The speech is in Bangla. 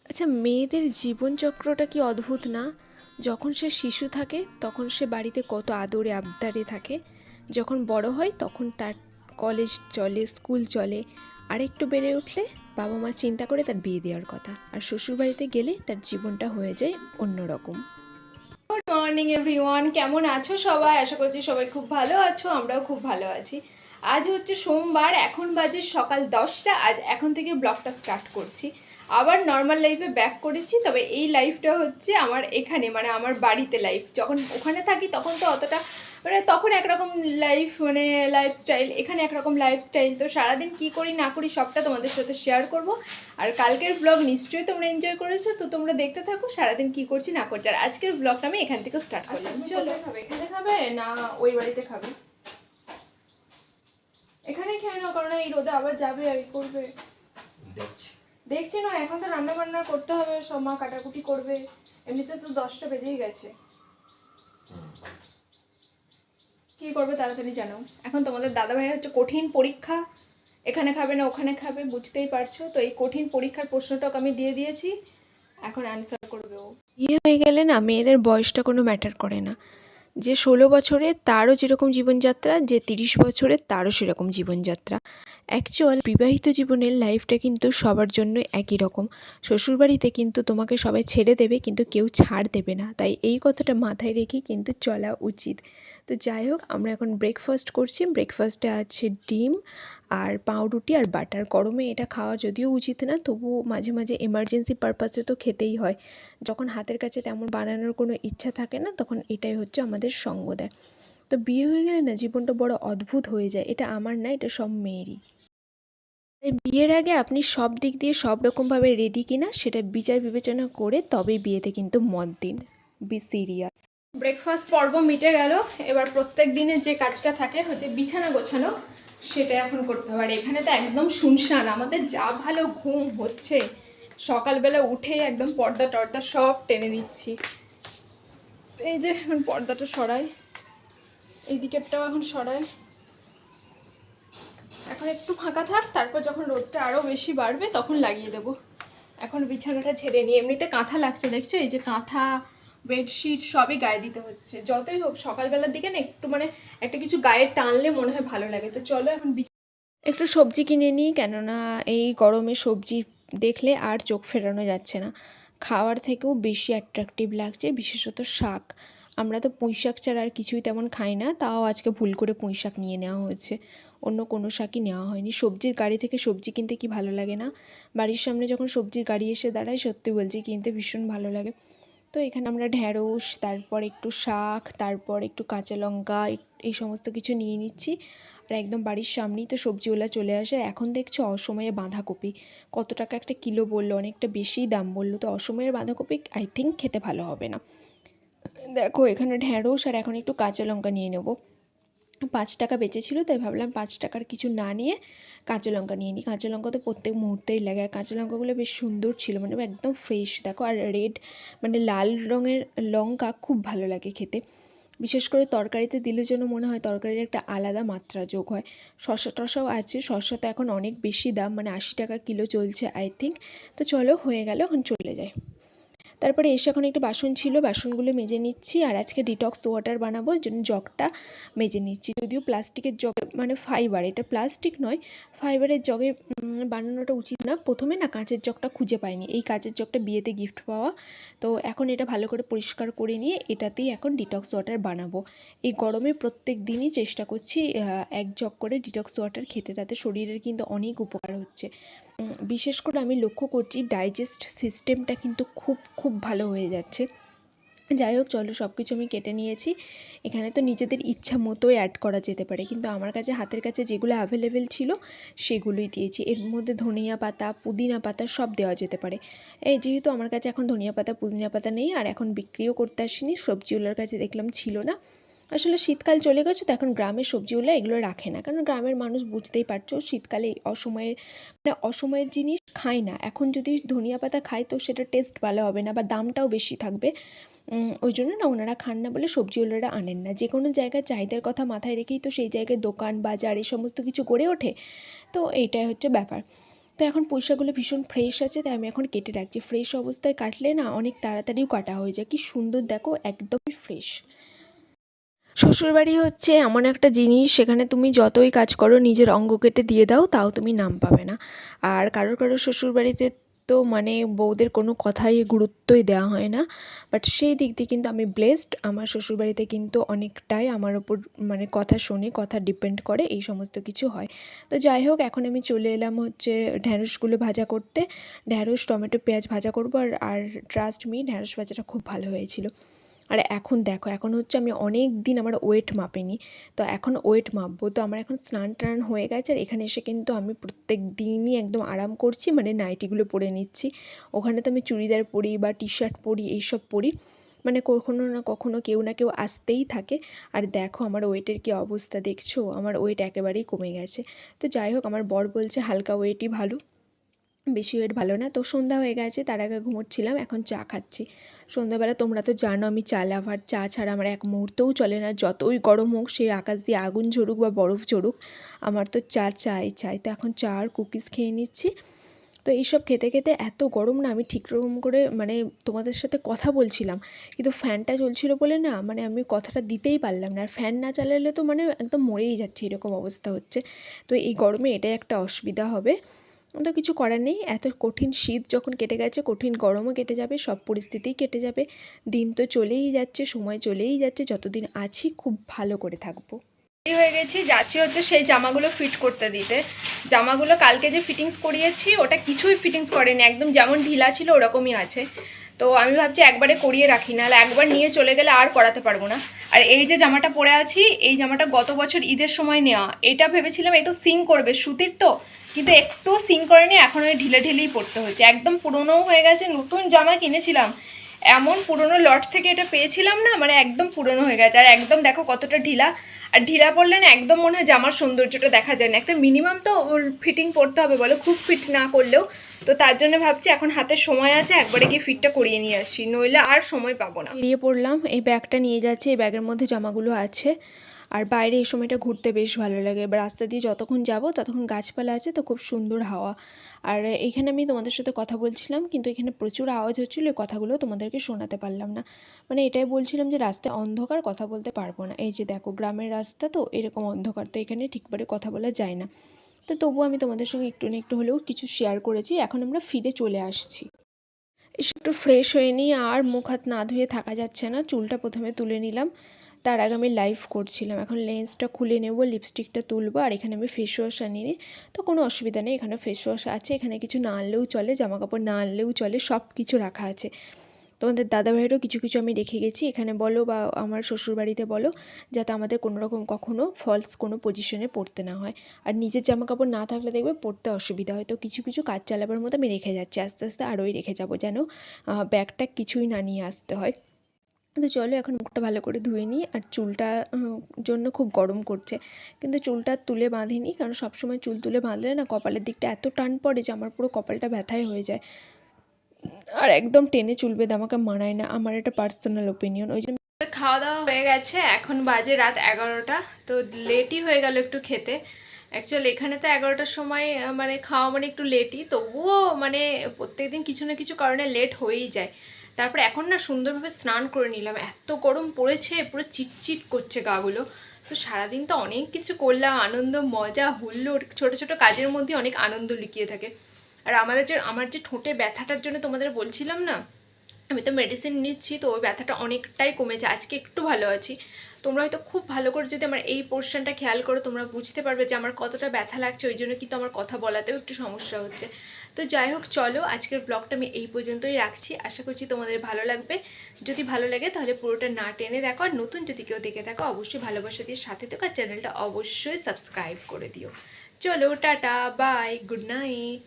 আচ্ছা, মেয়েদের জীবনচক্রটা কি অদ্ভুত না? যখন সে শিশু থাকে তখন সে বাড়িতে কত আদরে আবদারে থাকে। যখন বড় হয় তখন তার কলেজ চলে, স্কুল চলে। আর একটু বেড়ে উঠলে বাবা মা চিন্তা করে তার বিয়ে দেওয়ার কথা। আর শ্বশুরবাড়িতে গেলে তার জীবনটা হয়ে যায় অন্যরকম। গুড মর্নিং এভরিওয়ান, কেমন আছো সবাই? আশা করছি সবাই খুব ভালো আছো, আমরাও খুব ভালো আছি। আজ হচ্ছে সোমবার, এখন বাজে সকাল 10টা। আজ এখন থেকে ব্লগটা স্টার্ট করছি। আবার নর্মাল লাইফে ব্যাক করেছি, তবে এই লাইফটা হচ্ছে আমার এখানে, মানে আমার বাড়িতে লাইফ। যখন ওখানে থাকি তখন তো অতটা, মানে তখন একরকম লাইফ, মানে লাইফস্টাইল, এখানে একরকম লাইফস্টাইল। তো সারাদিন কি করি না করি সবটা তোমাদের সাথে শেয়ার করব। আর কালকের ব্লগ নিশ্চয়ই তোমরা এনজয় করেছো, তো তোমরা দেখতে থাকো সারাদিন কি করছি না করছি। আর আজকের ব্লগটা আমি এখান থেকে স্টার্ট করলাম। চলো, খাবে এখানে খাবে না ওই বাড়িতে খাবে? এখানেই খেয়ে নাও, কারণ এই রোদে আবার যাবে আর করবে। দেখছি না, এখন তো রান্না বান্না করতে হবে, সব মা কাটাকুটি করবে। এমনিতে তো 10টা বেজেই গেছে। কি করবে তাড়াতাড়ি জানো। এখন তোমাদের দাদা ভাইয়ের হচ্ছে কঠিন পরীক্ষা, এখানে খাবে না ওখানে খাবে, বুঝতেই পারছো। তো এই কঠিন পরীক্ষার প্রশ্নটাকে আমি দিয়ে দিয়েছি, এখন অ্যান্সার করবে ও। বিয়ে হয়ে গেলে না মেয়েদের বয়সটা কোনো ম্যাটার করে না। যে 16 বছরের তারও যেরকম জীবনযাত্রা, যে 30 বছরের তারও সেরকম জীবনযাত্রা। অ্যাকচুয়াল বিবাহিত জীবনের লাইফটা কিন্তু সবার জন্য একই রকম। শ্বশুরবাড়িতে কিন্তু তোমাকে সবাই ছেড়ে দেবে, কিন্তু কেউ ছাড় দেবে না। তাই এই কথাটা মাথায় রেখেই কিন্তু চলা উচিত। তো যাই হোক, আমরা এখন ব্রেকফাস্ট করছি। ব্রেকফাস্টে আছে ডিম আর পাউরুটি আর বাটার। গরমে এটা খাওয়া যদিও উচিত না, তবুও মাঝে মাঝে এমার্জেন্সি পারপাসে তো খেতেই হয়। যখন হাতের কাছে তেমন বানানোর কোনো ইচ্ছা থাকে না, তখন এটাই হচ্ছে আমাদের সঙ্গ দেয়। তো বিয়ে হয়ে গেলে না জীবনটা বড় অদ্ভুত হয়ে যায়। এটা আমার না, এটা সব মেয়েরই। তাই বিয়ের আগে আপনি সব দিক দিয়ে সব রকমভাবে রেডি কিনা সেটা বিচার বিবেচনা করে তবেই বিয়েতে কিন্তু মত দিন। Be serious. ব্রেকফাস্ট পর্ব মিটে গেল। এবার প্রত্যেক দিনের যে কাজটা থাকে হচ্ছে বিছানা গোছানো, সেটা এখন করতে হবে। আর এখানে তো একদম শুনশান, আমাদের যা ভালো ঘুম হচ্ছে। সকালবেলা উঠে একদম পর্দা টর্দা সব টেনে দিচ্ছি। এই যে এখন পর্দাটা সরাই, এই দিকেরটাও এখন সরাই। এখন একটু ফাঁকা থাক, তারপর যখন রোদটা আরও বেশি বাড়বে তখন লাগিয়ে দেবো। এখন বিছানাটা ছেড়ে নিয়ে, এমনিতে কাঁথা লাগছে দেখছো, এই যে কাঁথা বেডশিট সবই গায়ে দিতে হচ্ছে। যতই হোক সকালবেলার দিকে না একটু, মানে একটা কিছু গায়ে টানলে মনে হয় ভালো লাগে। তো চলো এখন একটু সবজি কিনে নিই, কেননা এই গরমে সবজি দেখলে আর চোখ ফেরানো যাচ্ছে না। খাওয়ার থেকেও বেশি অ্যাট্রাকটিভ লাগছে বিশেষত শাক। আমরা তো পুঁই শাক ছাড়া আর কিছুই তেমন খাই না, তাও আজকে ভুল করে পুঁই শাক নিয়ে নেওয়া হয়েছে, অন্য কোনো শাকই নেওয়া হয়নি। সবজির গাড়ি থেকে সবজি কিনতে কি ভালো লাগে না? বাড়ির সামনে যখন সবজির গাড়ি এসে দাঁড়ায়, সত্যি বলছি কিনতে ভীষণ ভালো লাগে। তো এখানে আমরা ঢ্যাঁড়স, তারপর একটু শাক, তারপর একটু কাঁচা লঙ্কা, এই সমস্ত কিছু নিয়ে নিচ্ছি। আর একদম বাড়ির সামনেই তো সবজিওয়ালা চলে আসে। এখন দেখছো অসময়ে বাঁধাকপি কত টাকা একটা কিলো বললো, অনেকটা বেশিই দাম বললো। তো অসময়ের বাঁধাকপি আই থিঙ্ক খেতে ভালো হবে না। দেখো এখানে ঢ্যাঁড়স আর এখন একটু কাঁচা লঙ্কা নিয়ে নেবো। 5 টাকা বেঁচেছিল, তাই ভাবলাম 5 টাকার কিছু না নিয়ে কাঁচা লঙ্কা নিয়ে নিই। কাঁচা লঙ্কা তো প্রত্যেক মুহূর্তেই লাগে, আর কাঁচা লঙ্কাগুলো বেশ সুন্দর ছিল, মানে একদম ফ্রেশ। দেখো, আর রেড মানে লাল রঙের লঙ্কা খুব ভালো লাগে খেতে। বিশেষ করে তরকারিতে দিলে যেন মনে হয় তরকারির একটা আলাদা মাত্রা যোগ হয়। শসা টসাও আছে, শসা তো এখন অনেক বেশি দাম, মানে 80 টাকা কিলো চলছে আই থিঙ্ক। তো চলো, হয়ে গেল, এখন চলে যায়। তারপরে এসে এখন একটু বাসন ছিল, বাসনগুলো মেজে নিচ্ছি। আর আজকে ডিটক্স ওয়াটার বানাবো, ওই জন্য জগটা মেজে নিচ্ছি। যদিও প্লাস্টিকের জগে, মানে ফাইবার, এটা প্লাস্টিক নয়, ফাইবারের জগে বানানোটা উচিত না। প্রথমে না কাঁচের জগটা খুঁজে পাইনি, এই কাঁচের জগটা বিয়েতে গিফট পাওয়া। তো এখন এটা ভালো করে পরিষ্কার করে নিয়ে এটাতেই এখন ডিটক্স ওয়াটার বানাবো। এই গরমে প্রত্যেক দিনই চেষ্টা করছি 1 জগ করে ডিটক্স ওয়াটার খেতে, তাতে শরীরের কিন্তু অনেক উপকার হচ্ছে। বিশেষ করে আমি লক্ষ্য করছি ডাইজেস্ট সিস্টেমটা কিন্তু খুব খুব ভালো হয়ে যাচ্ছে। যাই হোক, চলো সব কিছু আমি কেটে নিয়েছি। এখানে তো নিজেদের ইচ্ছা মতোই অ্যাড করা যেতে পারে, কিন্তু আমার কাছে হাতের কাছে যেগুলো অ্যাভেলেবেল ছিল সেগুলোই দিয়েছি। এর মধ্যে ধনিয়া পাতা, পুদিনা পাতা সব দেওয়া যেতে পারে। এই যেহেতু আমার কাছে এখন ধনিয়া পাতা পুদিনা পাতা নেই, আর এখন বিক্রিও করতে আসিনি, সবজিওয়ালার কাছে দেখলাম ছিল না। আসলে শীতকাল চলে গেছে, তো এখন গ্রামের সবজিগুলো এগুলো রাখে না, কারণ গ্রামের মানুষ বুঝতেই পারছো শীতকালে অসময়ের, মানে অসময়ের জিনিস খায় না। এখন যদি ধনিয়া পাতা খায় তো সেটা টেস্ট ভালো হবে না, বা দামটাও বেশি থাকবে। ওই জন্য না ওনারা খান না বলে সবজিওয়ালারা আনেন না। যে কোনো জায়গার চাহিদার কথা মাথায় রেখেই তো সেই জায়গায় দোকান বাজার এই সমস্ত কিছু গড়ে ওঠে। তো এইটাই হচ্ছে ব্যাপার। তো এখন পুঁইশাকগুলো ভীষণ ফ্রেশ আছে, তাই আমি এখন কেটে রাখছি। ফ্রেশ অবস্থায় কাটলে না অনেক তাড়াতাড়িও কাটা হয়ে যায়। কি সুন্দর দেখো, একদমই ফ্রেশ। শ্বশুরবাড়ি হচ্ছে এমন একটা জিনিস, সেখানে তুমি যতই কাজ করো নিজের অঙ্গ কেটে দিয়ে দাও তাও তুমি নাম পাবে না। আর কারোর শ্বশুরবাড়িতে তো মানে বউদের কোনো কথাই গুরুত্বই দেওয়া হয় না। বাট সেই দিক দিয়ে কিন্তু আমি ব্লেসড। আমার শ্বশুরবাড়িতে কিন্তু অনেকটাই আমার ওপর মানে কথা শোনে, কথা ডিপেন্ড করে, এই সমস্ত কিছু হয়। তো যাই হোক, এখন আমি চলে এলাম হচ্ছে ঢ্যাঁড়সগুলো ভাজা করতে। ঢ্যাঁড়স, টমেটো, পেঁয়াজ ভাজা করবো। আর ট্রাস্ট মি, ঢ্যাঁড়স ভাজাটা খুব ভালো হয়েছিল। আর এখন দেখো, এখন হচ্ছে আমি অনেক দিন আমার ওয়েট মাপিনি, তো এখন ওয়েট মাপবো। তো আমার এখন স্নান টান হয়ে গেছে, আর এখানে এসে কিন্তু আমি প্রত্যেক দিনই একদম আরাম করছি, মানে নাইটিগুলো পরে নিচ্ছি। ওখানে তো আমি চুড়িদার পরি বা টি শার্ট পরি, এইসব পরি, মানে কখনো না কখনো কেউ না কেউ আসতেই থাকে। আর দেখো আমার ওয়েটের কী অবস্থা, দেখছো আমার ওয়েট একেবারেই কমে গেছে। তো যাই হোক, আমার বর বলছে হালকা ওয়েটই ভালো, বেশি ওয়েট ভালো না। তো সন্ধ্যা হয়ে গেছে, তার আগে ঘুমোচ্ছিলাম, এখন চা খাচ্ছি সন্ধ্যাবেলা। তোমরা তো জানো আমি চা লাভার, চা ছাড়া আমার এক মুহূর্তও চলে না। যতই গরম হোক, সে আকাশ দিয়ে আগুন ঝরুক বা বরফ ঝরুক, আমার তো চা চাই। তো এখন চা আর কুকিজ খেয়ে নিচ্ছি। তো এইসব খেতে খেতে এত গরম না, আমি ঠিক রকম করে মানে তোমাদের সাথে কথা বলছিলাম, কিন্তু ফ্যানটা চলছিল বলে না মানে আমি কথাটা দিতেই পারলাম না। আর ফ্যান না চালালে তো মানে একদম মরেই যাচ্ছে, এরকম অবস্থা হচ্ছে। তো এই গরমে এটাই একটা অসুবিধা হবে। তো কিছু করার নেই, এত কঠিন শীত যখন কেটে গেছে, কঠিন গরমও কেটে যাবে, সব পরিস্থিতিই কেটে যাবে। দিন তো চলেই যাচ্ছে, সময় চলেই যাচ্ছে, যতদিন আছি খুব ভালো করে থাকবো। হয়ে গেছি, যাচ্ছি হচ্ছে সেই জামাগুলো ফিট করতে দিতে। জামাগুলো কালকে যে ফিটিংস করিয়েছি ওটা কিছুই ফিটিংস করেনি, একদম যেমন ঢিলা ছিল ওরকমই আছে। তো আমি ভাবছি একবারে করিয়ে রাখি, নাহলে একবার নিয়ে চলে গেলে আর করাতে পারবো না। আর এই যে জামাটা পরে আছি, এই জামাটা গত বছর ঈদের সময় নেওয়া। এটা ভেবেছিলাম একটু সিং করবে, সুতির তো, কিন্তু একটু সিং করেনি, এখন ওই ঢিলে ঢিলেই পরতে হচ্ছে। একদম পুরোনোও হয়ে গেছে, নতুন জামা কিনেছিলাম, এমন পুরোনো লট থেকে এটা পেয়েছিলাম না, মানে একদম পুরোনো হয়ে গেছে। আর একদম দেখো কতটা ঢিলা, আর ঢিলা পরলে না একদম মনে হয় জামার সৌন্দর্যটা দেখা যায় না। একটা মিনিমাম তো ফিটিং করতে হবে বলো, খুব ফিট না করলেও। তো তার জন্য ভাবছি এখন হাতে সময় আছে, একবারে গিয়ে ফিটটা করিয়ে নিয়ে আসি, নইলে আর সময় পাবো না। বেরিয়ে পড়লাম, এই ব্যাগটা নিয়ে যাচ্ছি, এই ব্যাগের মধ্যে জামাগুলো আছে। আর বাইরে এই সময়টা ঘুরতে বেশ ভালো লাগে। এবার রাস্তা দিয়ে যতক্ষণ যাব ততক্ষণ গাছপালা আছে, তো খুব সুন্দর হাওয়া। আর এখানে আমি তোমাদের সাথে কথা বলছিলাম, কিন্তু এখানে প্রচুর আওয়াজ হচ্ছিলো, এই কথাগুলো তোমাদেরকে শোনাতে পারলাম না। মানে এটাই বলছিলাম যে রাস্তায় অন্ধকার, কথা বলতে পারবো না। এই যে দেখো, গ্রামের রাস্তা তো এরকম অন্ধকার, তো এখানে ঠিকভাবে কথা বলা যায় না। তো তবুও আমি তোমাদের সঙ্গে একটু না একটু হলেও কিছু শেয়ার করেছি। এখন আমরা ফিরে চলে আসছি। এসে একটু ফ্রেশ হয়ে নিই, আর মুখ হাত না ধুয়ে থাকা যাচ্ছে না। চুলটা প্রথমে তুলে নিলাম, তার আগে আমি লাইভ করছিলাম। এখন লেন্সটা খুলে নেব, লিপস্টিকটা তুলবো, আর এখানে আমি ফেস ওয়াশ আনিনি, তো কোনো অসুবিধা নেই, এখানে ফেস ওয়াশ আছে। এখানে কিছু না আনলেও চলে, জামা কাপড় না আনলেও চলে, সব কিছু রাখা আছে। তোমাদের দাদাভাইয়েরও কিছু কিছু আমি রেখে গেছি এখানে বলো, বা আমার শ্বশুরবাড়িতে বলো, যাতে আমাদের কোনো রকম কখনো ফলস কোনো পজিশনে পড়তে না হয়। আর নিজের জামা কাপড় না থাকলে দেখবে পড়তে অসুবিধা হয়। তো কিছু কিছু কাজ চালাবার মতো আমি রেখে যাচ্ছি, আস্তে আস্তে আরোই রেখে যাবো, যেন ব্যাগটা কিছুই না নিয়ে আসতে হয়। তো চলো এখন মুখটা ভালো করে ধুয়ে নিই। আর চুলটা জন্য খুব গরম করছে, কিন্তু চুলটা তুলে বাঁধিনি, কারণ সবসময় চুল তুলে বাঁধলে না কপালের দিকটা এত টান পড়ে যে আমার পুরো কপালটা ব্যথায় হয়ে যায়। আর একদম টেনে চুল বেঁধে আমাকে মানায় না, আমার এটা পার্সোনাল ওপিনিয়ন। ওই জন্য খাওয়া দাওয়া হয়ে গেছে, এখন বাজে রাত 11টা। তো লেটই হয়ে গেল একটু খেতে। অ্যাকচুয়ালি এখানে তো 11টার সময় মানে খাওয়া মানে একটু লেটই, তবুও মানে প্রত্যেকদিন কিছু না কিছু কারণে লেট হয়েই যায়। তারপর এখন না সুন্দরভাবে স্নান করে নিলাম, এত গরম পড়েছে, পুরো চিটচিট করছে গাগুলো। তো সারাদিন তো অনেক কিছু করলাম, আনন্দ মজা হুল্লোড়, ছোটো ছোটো কাজের মধ্যে অনেক আনন্দ লুকিয়ে থাকে। আর আমার যে ঠোঁটে ব্যথাটার জন্য তোমাদের বলছিলাম না, আমি তো মেডিসিন নিচ্ছি, তো ওই ব্যথাটা অনেকটাই কমেছে, আজকে একটু ভালো আছি। তোমরা হয়তো খুব ভালো করে যদি আমার এই পোর্শনটা খেয়াল করো, তোমরা বুঝতে পারবে যে আমার কতটা ব্যথা লাগছে, ওই জন্য কিন্তু আমার কথা বলাতেও একটু সমস্যা হচ্ছে। তো যাই হোক, চলো আজকের ব্লগটা আমি এই পর্যন্তই রাখছি, আশা করছি তোমাদের ভালো লাগবে। যদি ভালো লাগে তাহলে পুরোটা না টেনে দেখো, আর নতুন যদি কেউ দেখে থাকো অবশ্যই ভালোবাসা দিয়ে সাথে থেকো, আর চ্যানেলটা অবশ্যই সাবস্ক্রাইব করে দিও। চলো টাটা, বাই, গুড নাইট।